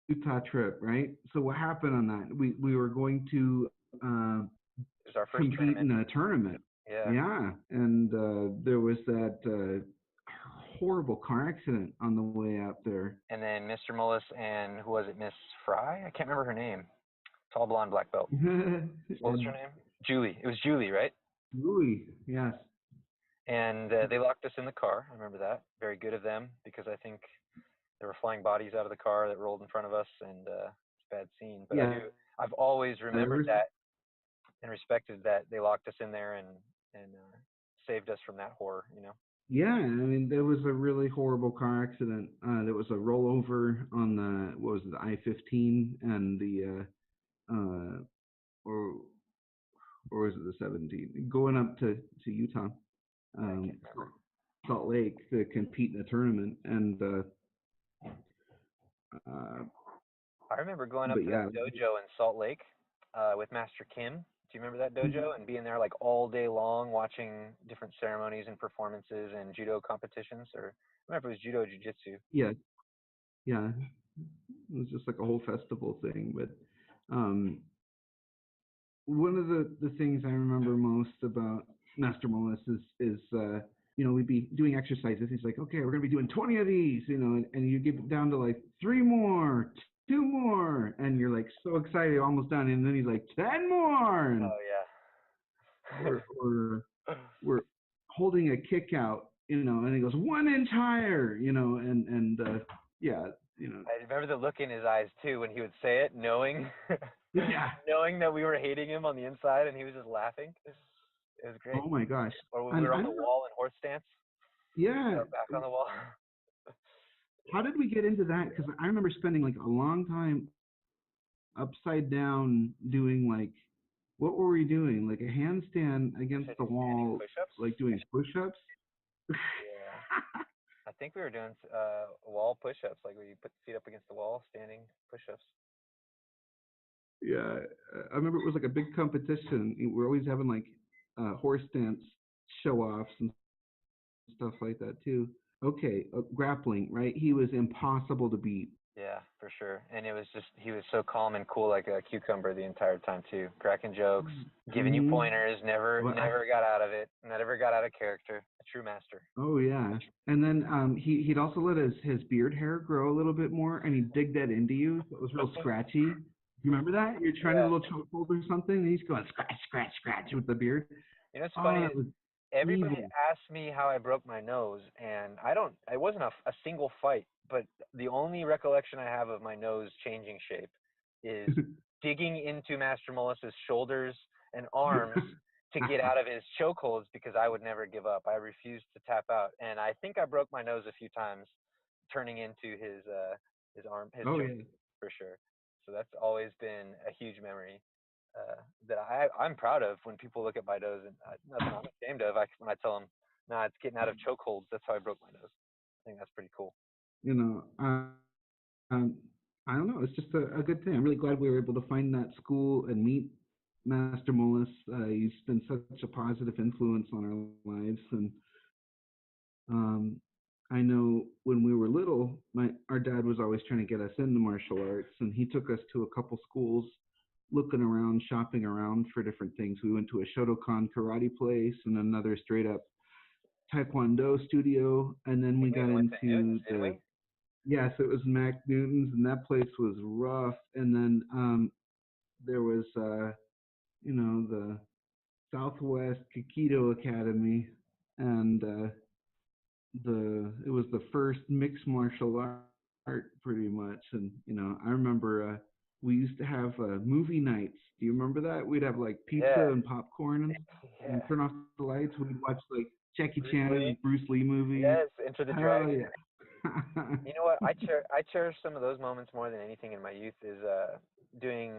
Utah trip, right? So what happened on that? We were going to It was our first compete tournament. in a tournament. Yeah. Yeah, and there was that horrible car accident on the way up there. And then Mr. Mullis and who was it? Miss Fry? I can't remember her name. Tall blonde black belt. What was her And name? Julie. It was Julie, right? Louis, yes, And they locked us in the car. I remember that. Very good of them because I think there were flying bodies out of the car that rolled in front of us, and it's a bad scene. But I yeah, do. I've always there remembered was that and respected that they locked us in there and saved us from that horror. You know. yeah. I mean, there was a really horrible car accident. There was a rollover on the what was it, the I-15 and the or was it the 17 going up to Utah, Yeah, I um, can't remember. Salt Lake to compete in a tournament, and uh, I remember going up but to that yeah, dojo in Salt Lake with Master Kim. Do you remember that mhm, dojo and being there like all day long watching different ceremonies and performances and judo competitions? Or I remember if it was judo or jujitsu. yeah, yeah. It was just like a whole festival thing. But um, one of the things I remember most about Master Mullis is we'd be doing exercises. He's like, okay, we're gonna be doing 20 of these, and you get down to like three more, two more, and you're like so excited, almost done, and then he's like 10 more, and Oh yeah. we're holding a kick out, and he goes 1 inch higher, and yeah, you know, I remember the look in his eyes too when he would say it, knowing yeah. knowing that we were hating him on the inside and he was just laughing. It was great. Oh my gosh. Or when we And were I on the don't know. wall in horse stance with Yeah. our back on the wall. How did we get into that? Because I remember spending like a long time upside down doing like, what were we doing? Like a handstand You against said the standing wall, push-ups? like doing push ups. Yeah. I think we were doing wall push-ups, like where you put the feet up against the wall, standing push-ups. Yeah. I remember it was like a big competition. We're always having like horse stance show offs and stuff like that too. Okay. Grappling, right? He was impossible to beat. Yeah, for sure. And it was just he was so calm and cool like a cucumber the entire time too. Cracking jokes, giving you Mm-hmm. pointers, never Well, never got out of it, never got out of character. A true master. oh yeah. And then he'd also let his beard hair grow a little bit more, and he'd dig that into you, so it was real scratchy. You remember that? You're trying to Yeah. do a little chokehold or something, and he's going scratch, scratch, scratch with the beard. You know what's Oh, funny is that was everybody evil. asks me how I broke my nose, and I don't. It wasn't a single fight, but the only recollection I have of my nose changing shape is digging into Master Mullis's shoulders and arms to get out of his chokeholds because I would never give up. I refused to tap out, and I think I broke my nose a few times, turning into his Oh choke yeah. for sure. So that's always been a huge memory that I'm proud of when people look at my nose, and nothing I'm ashamed of. When I tell them, "Nah, it's getting out of chokeholds. That's how I broke my nose." I think that's pretty cool. You know, I don't know. It's just a good thing. I'm really glad we were able to find that school and meet Master Mullis. He's been such a positive influence on our lives, and Um, I know when we were little, my our dad was always trying to get us into martial arts, and he took us to a couple schools, looking around, shopping around for different things. We went to a Shotokan karate place and another straight up Taekwondo studio, and I then we think we got even went to Newton's, into didn't we? the yes, it was Mac Newton's, and that place was rough. And then there was the Southwest Kyuki-Do Academy, and it was the first mixed martial art pretty much. And I remember we used to have movie nights. Do you remember that? We'd have like pizza Yeah, and popcorn and yeah. turn off the lights. We'd watch like Jackie Bruce Chan Lee. and Bruce Lee movies. Yes, Enter the Hell Dragon. yeah. You know what? I cherish some of those moments more than anything in my youth. Is doing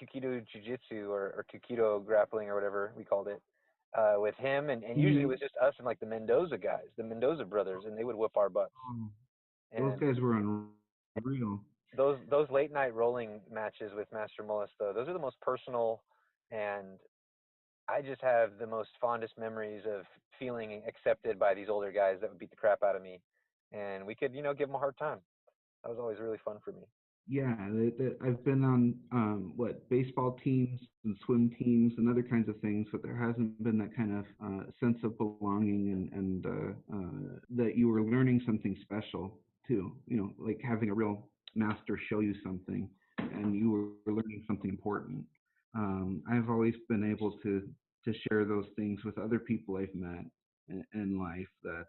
Kyuki-Do Jiu-Jitsu or Kyuki-Do grappling or whatever we called it. With him and usually it Mhm. was just us and like the Mendoza guys, the Mendoza brothers, and they would whip our butts. Oh, those And guys were unreal. those late night rolling matches with Master Mullis though, those are the most personal, and I just have the most fondest memories of feeling accepted by these older guys that would beat the crap out of me, and we could give them a hard time. That was always really fun for me. Yeah, I've been on what baseball teams and swim teams and other kinds of things, but there hasn't been that kind of sense of belonging and that you were learning something special too. You know, like having a real master show you something, and you were learning something important. I've always been able to share those things with other people I've met in life that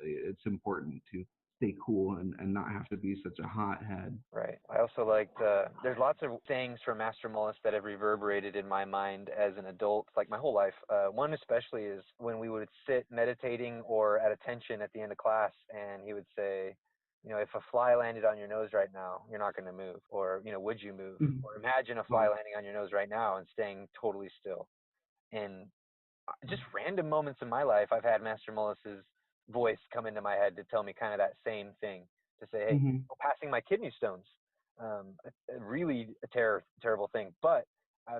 it's important to stay cool and not have to be such a hothead. Right. I also liked, there's lots of sayings from Master Mullis that have reverberated in my mind as an adult, like my whole life. One especially is when we would sit meditating or at attention at the end of class, and he would say, you know, if a fly landed on your nose right now, you're not going to move. Or, you know, would you move? Mhm. Or imagine a fly Wow. landing on your nose right now and staying totally still. And just random moments in my life, I've had Master Mullis's voice come into my head to tell me kind of that same thing. To say, hey, Hmm. passing my kidney stones, a really terrible thing. But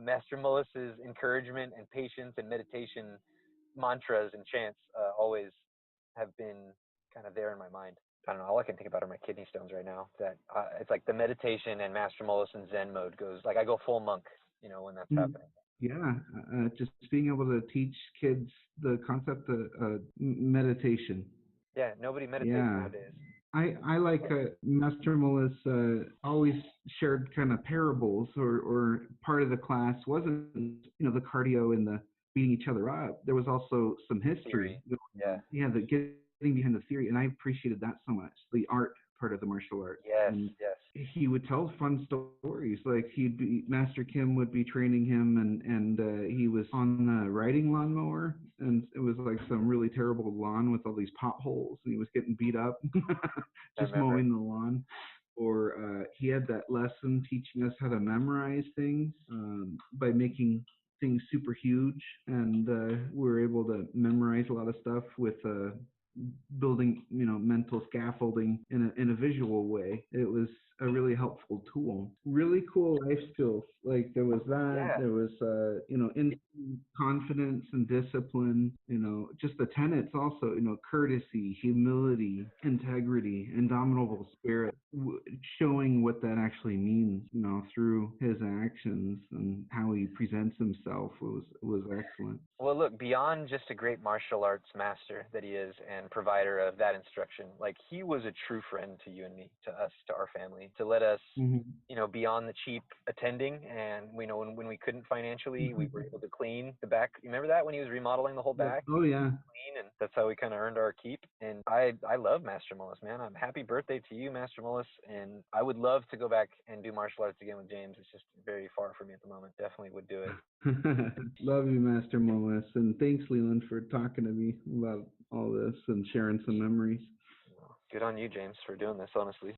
Master Mullis's encouragement and patience and meditation mantras and chants always have been kind of there in my mind. I don't know. All I can think about are my kidney stones right now. That it's like the meditation and Master Mullis and Zen mode goes like I go full monk, you know, when that's Mm. happening. Yeah, just being able to teach kids the concept of meditation. Yeah, nobody meditates Yeah, nowadays. I like Master Mullis always shared kind of parables, or part of the class wasn't the cardio and the beating each other up. There was also some history. Theory. Yeah. Yeah, the getting behind the theory, and I appreciated that so much. The art part of the martial arts, Yes. and Yes. he would tell fun stories. Like he'd be Master Kim would be training him, and he was on the riding lawnmower, and it was like some really terrible lawn with all these potholes, and he was getting beat up I just remember. mowing the lawn. Or he had that lesson teaching us how to memorize things by making things super huge, and we were able to memorize a lot of stuff with building mental scaffolding in a visual way. It was a really helpful tool. Really cool life skills. Like there was that. Yeah. There was instant confidence and discipline. Just the tenets also. Courtesy, humility, integrity, indomitable spirit. Showing what that actually means. Through his actions and how he presents himself was excellent. Well, look, beyond just a great martial arts master that he is and provider of that instruction, like he was a true friend to you and me, to us, to our family, to let us, Hmm. you know, beyond the cheap attending. And we know when we couldn't financially, we were able to clean the back. You remember that when he was remodeling the whole Yep. back? Oh yeah. Clean, and that's how we kind of earned our keep. And I love Master Mullis, man. I'm happy birthday to you, Master Mullis. And I would love to go back and do martial arts again with James. It's just very far from me at the moment. Definitely would do it. Love you, Master Mullis, and thanks, Leland, for talking to me about all this and sharing some memories. Good on you, James, for doing this, honestly.